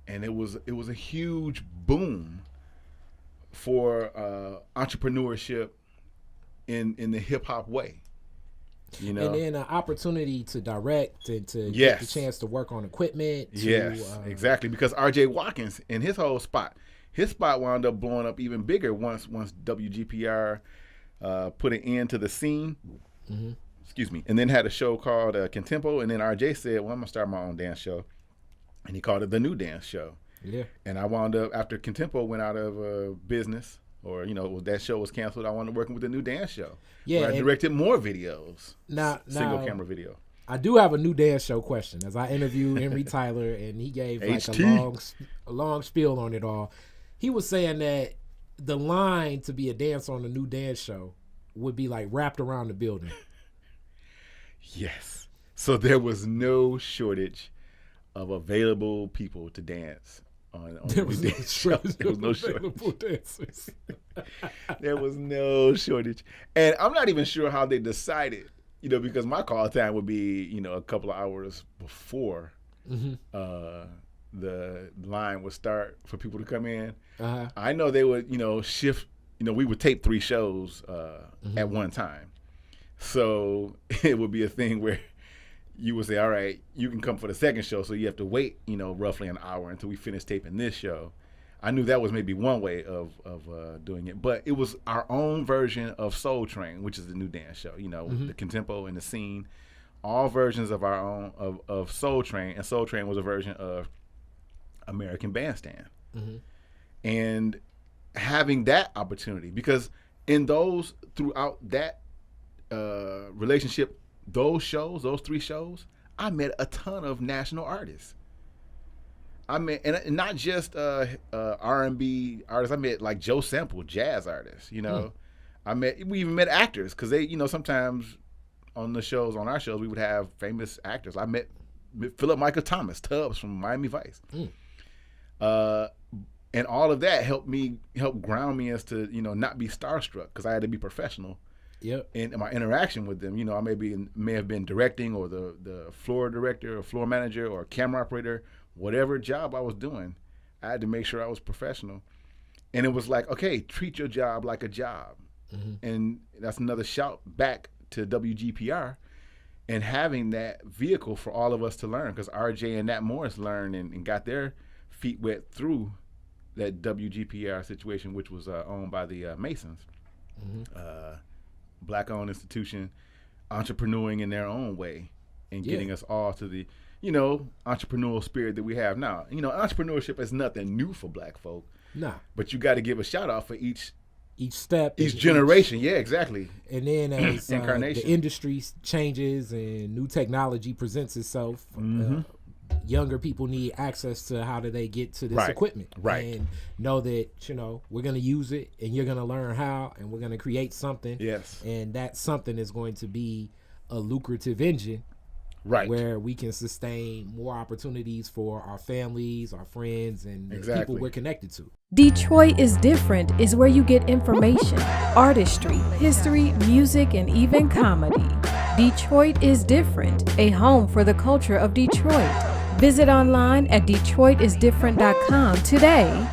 and it was a huge boom for entrepreneurship in the hip hop way. You know, and then an opportunity to direct and to get the Yes. chance to work on equipment. To, Yes, exactly. Because R.J. Watkins and his spot wound up blowing up even bigger once WGPR put an end to the scene. Excuse me, and then had a show called Contempo, and then R.J. said, "Well, I'm gonna start my own dance show," and he called it the New Dance Show. Yeah. And I wound up after Contempo went out of business, or that show was canceled. I wound up working with the New Dance Show. Yeah, where I and- directed more videos, Now, single camera video. I do have a new dance show question. As I interviewed Henry Tyler, and he gave like HT. a long spiel on it all. He was saying that the line to be a dancer on the new dance show would be like wrapped around the building. Yes. So there was no shortage of available people to dance on There was the no dance show. There was no available shortage. dancers. There was no shortage. And I'm not even sure how they decided, because my call time would be, a couple of hours before the line would start for people to come in. Uh-huh. I know they would, shift, we would tape 3 shows at one time. So it would be a thing where you would say, all right, you can come for the second show. So you have to wait, roughly an hour until we finish taping this show. I knew that was maybe one way of doing it, but it was our own version of Soul Train, which is the New Dance Show, the Contempo and the Scene, all versions of our own of Soul Train. And Soul Train was a version of American Bandstand. And having that opportunity, because throughout that relationship, those 3 shows, I met a ton of national artists. I met, and not just R&B artists. I met like Joe Sample, jazz artists. We even met actors, because they, sometimes on our shows, we would have famous actors. I met Philip Michael Thomas, Tubbs from Miami Vice. And all of that helped ground me as to, not be starstruck, because I had to be professional. Yep. In my interaction with them, I may have been directing, or the floor director or floor manager or camera operator, whatever job I was doing, I had to make sure I was professional. And it was like, okay, treat your job like a job. And that's another shout back to WGPR and having that vehicle for all of us to learn, because RJ and Nat Morris learned and got their feet wet through that WGPR situation, which was owned by the Masons. Black-owned institution, entrepreneuring in their own way and getting us all to the, entrepreneurial spirit that we have now. Entrepreneurship is nothing new for Black folk. Nah. But you got to give a shout out for each step, each generation. Yeah, exactly. And then as Incarnation. the industry changes and new technology presents itself, younger people need access to how do they get to this equipment. Right. And know that, we're going to use it, and you're going to learn how, and we're going to create something. Yes. And that something is going to be a lucrative engine. Right. Where we can sustain more opportunities for our families, our friends, and the people we're connected to. Detroit is Different is where you get information, artistry, history, music, and even comedy. Detroit is Different, a home for the culture of Detroit. Visit online at DetroitisDifferent.com today.